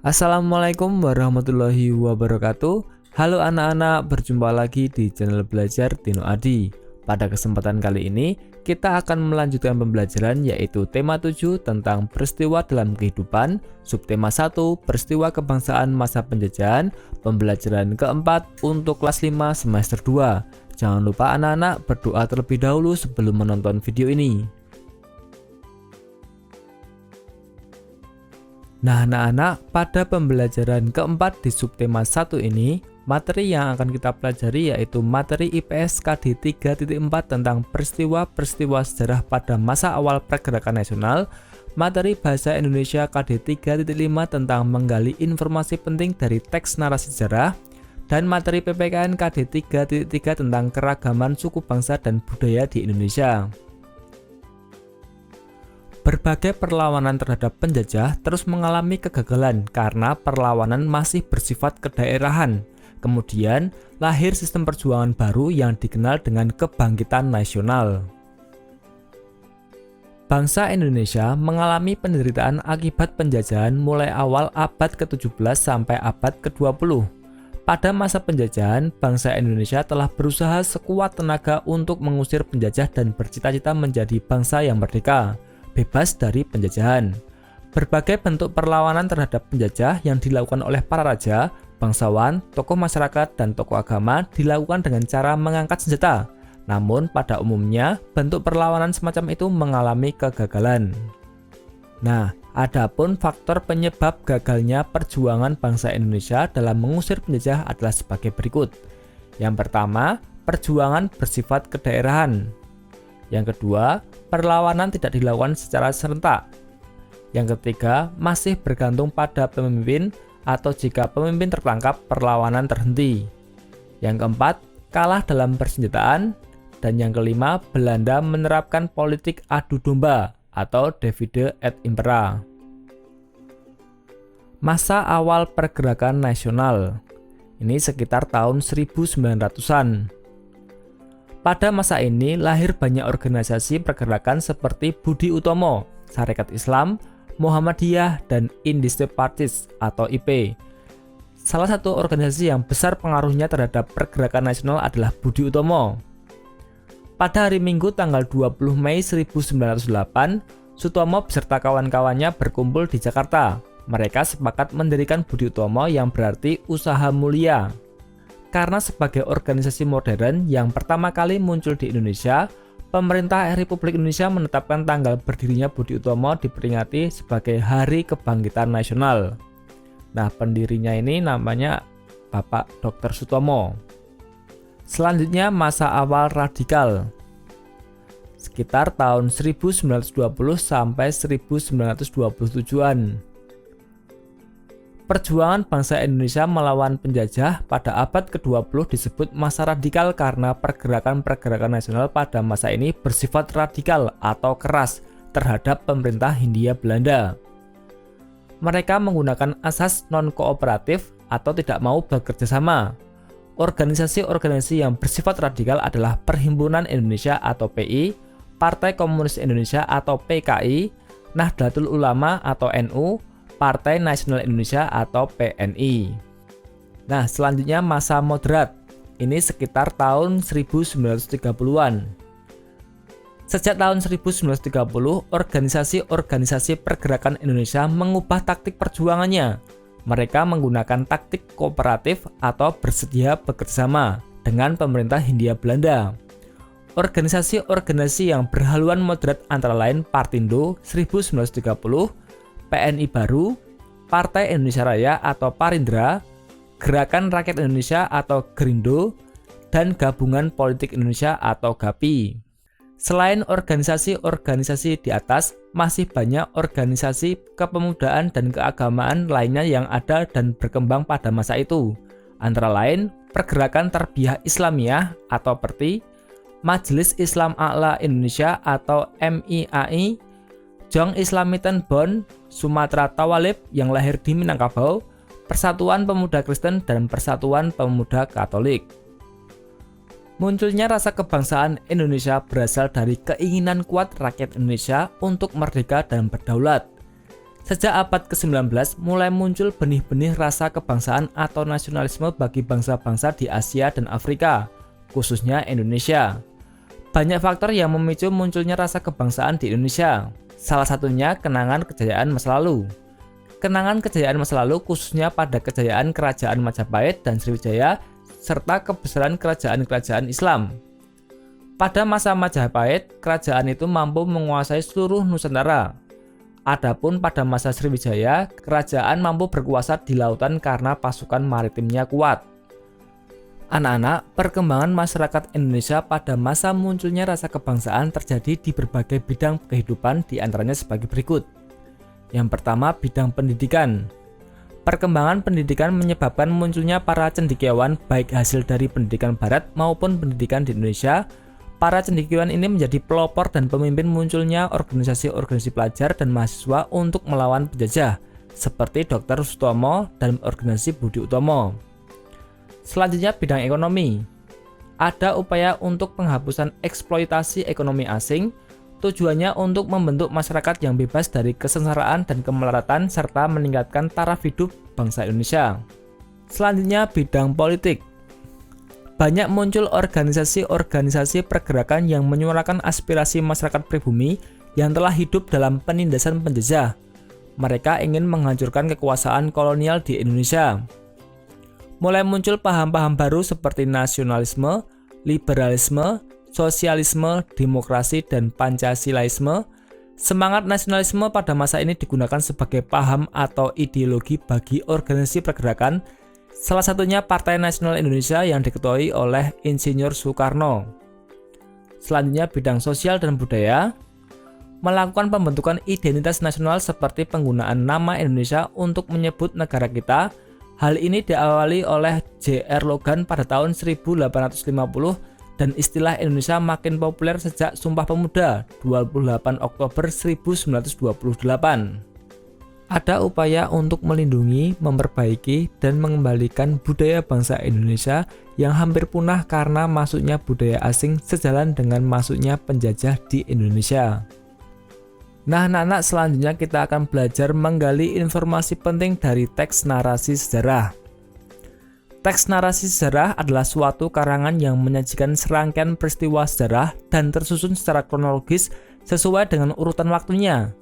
Assalamualaikum warahmatullahi wabarakatuh. Halo anak-anak, berjumpa lagi di channel belajar Tino Adi. Pada kesempatan kali ini, kita akan melanjutkan pembelajaran yaitu tema 7 tentang peristiwa dalam kehidupan, subtema 1 peristiwa kebangsaan masa penjajahan, pembelajaran keempat untuk kelas 5 semester 2. Jangan lupa anak-anak berdoa terlebih dahulu sebelum menonton video ini. Nah anak-anak, pada pembelajaran keempat di subtema 1 ini, materi yang akan kita pelajari yaitu materi IPS KD 3.4 tentang peristiwa-peristiwa sejarah pada masa awal pergerakan nasional, materi bahasa Indonesia KD 3.5 tentang menggali informasi penting dari teks narasi sejarah, dan materi PPKN KD 3.3 tentang keragaman suku bangsa dan budaya di Indonesia. Berbagai perlawanan terhadap penjajah terus mengalami kegagalan karena perlawanan masih bersifat kedaerahan. Kemudian, lahir sistem perjuangan baru yang dikenal dengan kebangkitan nasional. Bangsa Indonesia mengalami penderitaan akibat penjajahan mulai awal abad ke-17 sampai abad ke-20. Pada masa penjajahan, bangsa Indonesia telah berusaha sekuat tenaga untuk mengusir penjajah dan bercita-cita menjadi bangsa yang merdeka, bebas dari penjajahan. Berbagai bentuk perlawanan terhadap penjajah yang dilakukan oleh para raja, bangsawan, tokoh masyarakat, dan tokoh agama dilakukan dengan cara mengangkat senjata. Namun pada umumnya, bentuk perlawanan semacam itu mengalami kegagalan. Nah, adapun faktor penyebab gagalnya perjuangan bangsa Indonesia dalam mengusir penjajah adalah sebagai berikut. Yang pertama, perjuangan bersifat kedaerahan. Yang kedua, perlawanan tidak dilakukan secara serentak. Yang ketiga, masih bergantung pada pemimpin atau jika pemimpin tertangkap, perlawanan terhenti. Yang keempat, kalah dalam persenjataan. Dan yang kelima, Belanda menerapkan politik adu domba atau divide et impera. Masa awal pergerakan nasional. Ini sekitar tahun 1900-an. Pada masa ini lahir banyak organisasi pergerakan seperti Budi Utomo, Sarekat Islam, Muhammadiyah, dan Indische Partij atau IP. Salah satu organisasi yang besar pengaruhnya terhadap pergerakan nasional adalah Budi Utomo. Pada hari Minggu tanggal 20 Mei 1908, Sutomo beserta kawan-kawannya berkumpul di Jakarta. Mereka sepakat mendirikan Budi Utomo yang berarti usaha mulia. Karena sebagai organisasi modern yang pertama kali muncul di Indonesia, pemerintah Republik Indonesia menetapkan tanggal berdirinya Budi Utomo diperingati sebagai Hari Kebangkitan Nasional. Nah, pendirinya ini namanya Bapak Dr. Sutomo. Selanjutnya masa awal radikal. Sekitar tahun 1920 sampai 1927-an. Perjuangan bangsa Indonesia melawan penjajah pada abad ke-20 disebut masa radikal karena pergerakan-pergerakan nasional pada masa ini bersifat radikal atau keras terhadap pemerintah Hindia Belanda. Mereka menggunakan asas non-kooperatif atau tidak mau bekerja sama. Organisasi-organisasi yang bersifat radikal adalah Perhimpunan Indonesia atau PI, Partai Komunis Indonesia atau PKI, Nahdlatul Ulama atau NU, Partai Nasional Indonesia atau PNI. Nah, selanjutnya masa moderat. Ini sekitar tahun 1930-an. Sejak tahun 1930, organisasi-organisasi pergerakan Indonesia mengubah taktik perjuangannya. Mereka menggunakan taktik kooperatif atau bersedia bekerjasama dengan pemerintah Hindia Belanda. Organisasi-organisasi yang berhaluan moderat antara lain Partindo 1930, PNI Baru, Partai Indonesia Raya atau Parindra, Gerakan Rakyat Indonesia atau Gerindo, dan Gabungan Politik Indonesia atau GAPI. Selain organisasi-organisasi di atas, masih banyak organisasi kepemudaan dan keagamaan lainnya yang ada dan berkembang pada masa itu. Antara lain, Pergerakan Tarbiyah Islamiyah atau PERTI, Majelis Islam A'la Indonesia atau MIAI, Jong Islamiten Bond, Sumatera Tawalib yang lahir di Minangkabau, Persatuan Pemuda Kristen, dan Persatuan Pemuda Katolik. Munculnya rasa kebangsaan Indonesia berasal dari keinginan kuat rakyat Indonesia untuk merdeka dan berdaulat. Sejak abad ke-19 mulai muncul benih-benih rasa kebangsaan atau nasionalisme bagi bangsa-bangsa di Asia dan Afrika, khususnya Indonesia. Banyak faktor yang memicu munculnya rasa kebangsaan di Indonesia. Salah satunya kenangan kejayaan masa lalu. Kenangan kejayaan masa lalu khususnya pada kejayaan Kerajaan Majapahit dan Sriwijaya serta kebesaran kerajaan-kerajaan Islam. Pada masa Majapahit, kerajaan itu mampu menguasai seluruh Nusantara. Adapun pada masa Sriwijaya, kerajaan mampu berkuasa di lautan karena pasukan maritimnya kuat. Anak-anak, perkembangan masyarakat Indonesia pada masa munculnya rasa kebangsaan terjadi di berbagai bidang kehidupan, di antaranya sebagai berikut. Yang pertama, bidang pendidikan. Perkembangan pendidikan menyebabkan munculnya para cendekiawan baik hasil dari pendidikan barat maupun pendidikan di Indonesia. Para cendekiawan ini menjadi pelopor dan pemimpin munculnya organisasi-organisasi pelajar dan mahasiswa untuk melawan penjajah, seperti Dr. Sutomo dan organisasi Budi Utomo. Selanjutnya, bidang ekonomi. Ada upaya untuk penghapusan eksploitasi ekonomi asing, tujuannya untuk membentuk masyarakat yang bebas dari kesengsaraan dan kemelaratan serta meningkatkan taraf hidup bangsa Indonesia. Selanjutnya, bidang politik. Banyak muncul organisasi-organisasi pergerakan yang menyuarakan aspirasi masyarakat pribumi yang telah hidup dalam penindasan penjajah. Mereka ingin menghancurkan kekuasaan kolonial di Indonesia. Mulai muncul paham-paham baru seperti nasionalisme, liberalisme, sosialisme, demokrasi, dan Pancasilaisme. Semangat nasionalisme pada masa ini digunakan sebagai paham atau ideologi bagi organisasi pergerakan, salah satunya Partai Nasional Indonesia yang diketuai oleh Insinyur Soekarno. Selanjutnya, bidang sosial dan budaya. Melakukan pembentukan identitas nasional seperti penggunaan nama Indonesia untuk menyebut negara kita. Hal ini diawali oleh J.R. Logan pada tahun 1850 dan istilah Indonesia makin populer sejak Sumpah Pemuda 28 Oktober 1928. Ada upaya untuk melindungi, memperbaiki, dan mengembalikan budaya bangsa Indonesia yang hampir punah karena masuknya budaya asing sejalan dengan masuknya penjajah di Indonesia. Nah, anak-anak, selanjutnya kita akan belajar menggali informasi penting dari teks narasi sejarah. Teks narasi sejarah adalah suatu karangan yang menyajikan serangkaian peristiwa sejarah dan tersusun secara kronologis sesuai dengan urutan waktunya.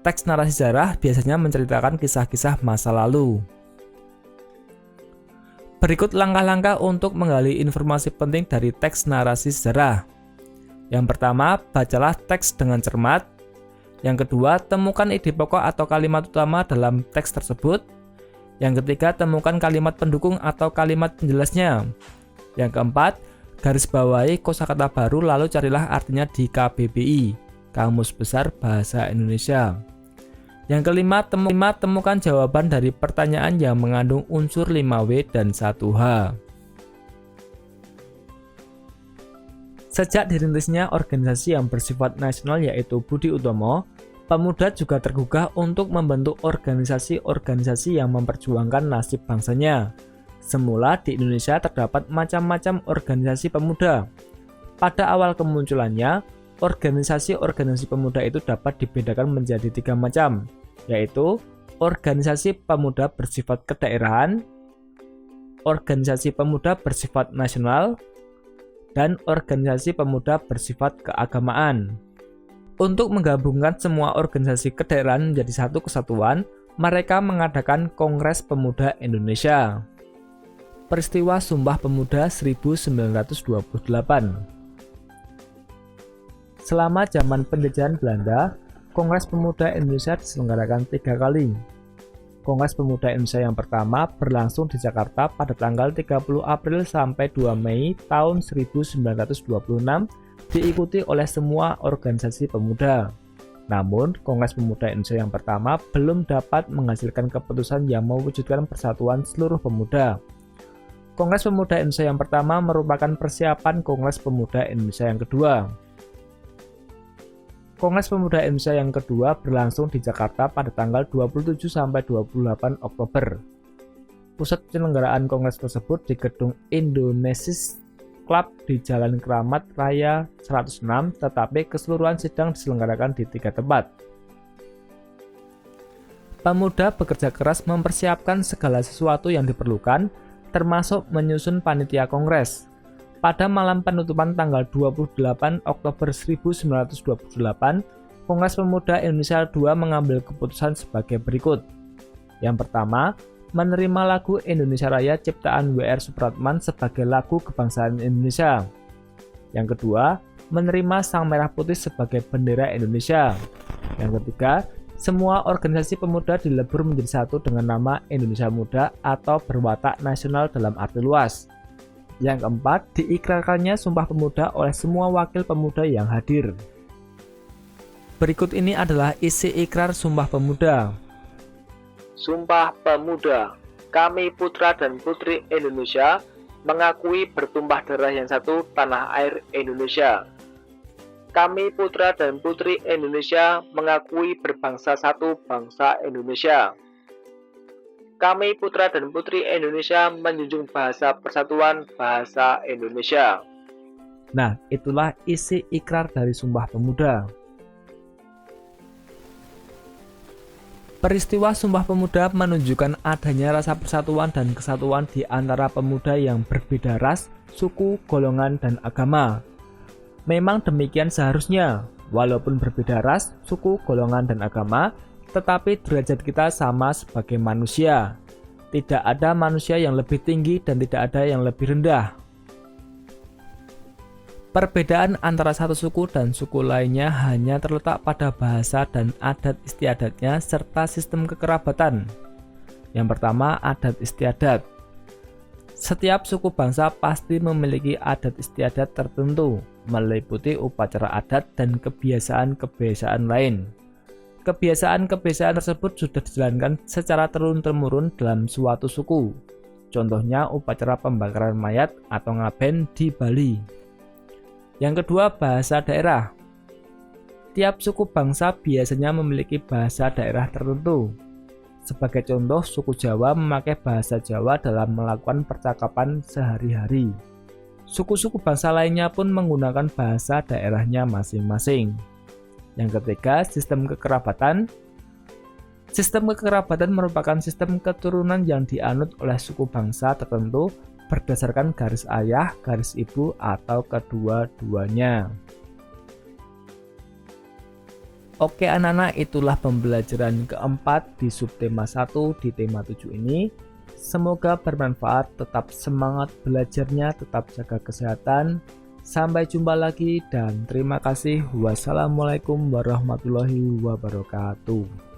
Teks narasi sejarah biasanya menceritakan kisah-kisah masa lalu. Berikut langkah-langkah untuk menggali informasi penting dari teks narasi sejarah. Yang pertama, bacalah teks dengan cermat. Yang kedua, temukan ide pokok atau kalimat utama dalam teks tersebut. Yang ketiga, temukan kalimat pendukung atau kalimat penjelasnya. Yang keempat, garis bawahi kosakata baru lalu carilah artinya di KBBI, Kamus Besar Bahasa Indonesia. Yang kelima, temukan jawaban dari pertanyaan yang mengandung unsur 5W dan 1H. Sejak dirintisnya organisasi yang bersifat nasional yaitu Budi Utomo, pemuda juga tergugah untuk membentuk organisasi-organisasi yang memperjuangkan nasib bangsanya. Semula di Indonesia terdapat macam-macam organisasi pemuda. Pada awal kemunculannya, organisasi-organisasi pemuda itu dapat dibedakan menjadi 3 macam, yaitu organisasi pemuda bersifat kedaerahan, organisasi pemuda bersifat nasional, dan organisasi pemuda bersifat keagamaan. Untuk menggabungkan semua organisasi kedaerahan menjadi satu kesatuan, mereka mengadakan Kongres Pemuda Indonesia. Peristiwa Sumpah Pemuda 1928. Selama zaman penjajahan Belanda, Kongres Pemuda Indonesia diselenggarakan 3 kali. Kongres Pemuda Indonesia yang pertama berlangsung di Jakarta pada tanggal 30 April sampai 2 Mei tahun 1926, diikuti oleh semua organisasi pemuda. Namun, Kongres Pemuda Indonesia yang pertama belum dapat menghasilkan keputusan yang mewujudkan persatuan seluruh pemuda. Kongres Pemuda Indonesia yang pertama merupakan persiapan Kongres Pemuda Indonesia yang kedua. Kongres Pemuda Indonesia yang kedua berlangsung di Jakarta pada tanggal 27 sampai 28 Oktober. Pusat penyelenggaraan kongres tersebut di Gedung Indonesia Club di Jalan Keramat Raya 106, tetapi keseluruhan sidang diselenggarakan di 3 tempat. Pemuda bekerja keras mempersiapkan segala sesuatu yang diperlukan, termasuk menyusun panitia kongres. Pada malam penutupan tanggal 28 Oktober 1928, Kongres Pemuda Indonesia II mengambil keputusan sebagai berikut. Yang pertama, menerima lagu Indonesia Raya ciptaan W.R. Supratman sebagai lagu kebangsaan Indonesia. Yang kedua, menerima Sang Merah Putih sebagai bendera Indonesia. Yang ketiga, semua organisasi pemuda dilebur menjadi satu dengan nama Indonesia Muda atau berwatak nasional dalam arti luas. Yang keempat, diikrarkannya Sumpah Pemuda oleh semua wakil pemuda yang hadir. Berikut ini adalah isi ikrar Sumpah Pemuda. Sumpah Pemuda, kami putra dan putri Indonesia mengakui bertumpah darah yang satu tanah air Indonesia. Kami putra dan putri Indonesia mengakui berbangsa satu bangsa Indonesia. Kami putra dan putri Indonesia menjunjung bahasa persatuan bahasa Indonesia. Nah, itulah isi ikrar dari Sumpah Pemuda. Peristiwa Sumpah Pemuda menunjukkan adanya rasa persatuan dan kesatuan di antara pemuda yang berbeda ras, suku, golongan, dan agama. Memang demikian seharusnya, walaupun berbeda ras, suku, golongan, dan agama, tetapi derajat kita sama sebagai manusia. Tidak ada manusia yang lebih tinggi dan tidak ada yang lebih rendah. Perbedaan antara satu suku dan suku lainnya hanya terletak pada bahasa dan adat istiadatnya serta sistem kekerabatan. Yang pertama, adat istiadat. Setiap suku bangsa pasti memiliki adat istiadat tertentu, meliputi upacara adat dan kebiasaan-kebiasaan lain. Kebiasaan-kebiasaan tersebut sudah dijalankan secara turun-temurun dalam suatu suku. Contohnya upacara pembakaran mayat atau ngaben di Bali. Yang kedua, bahasa daerah. Tiap suku bangsa biasanya memiliki bahasa daerah tertentu. Sebagai contoh, suku Jawa memakai bahasa Jawa dalam melakukan percakapan sehari-hari. Suku-suku bangsa lainnya pun menggunakan bahasa daerahnya masing-masing. Yang ketiga, sistem kekerabatan. Sistem kekerabatan merupakan sistem keturunan yang dianut oleh suku bangsa tertentu berdasarkan garis ayah, garis ibu, atau kedua-duanya. Oke anak-anak, itulah pembelajaran keempat di subtema 1 di tema 7 ini. Semoga bermanfaat, tetap semangat belajarnya, tetap jaga kesehatan. Sampai jumpa lagi dan terima kasih. Wassalamualaikum warahmatullahi wabarakatuh.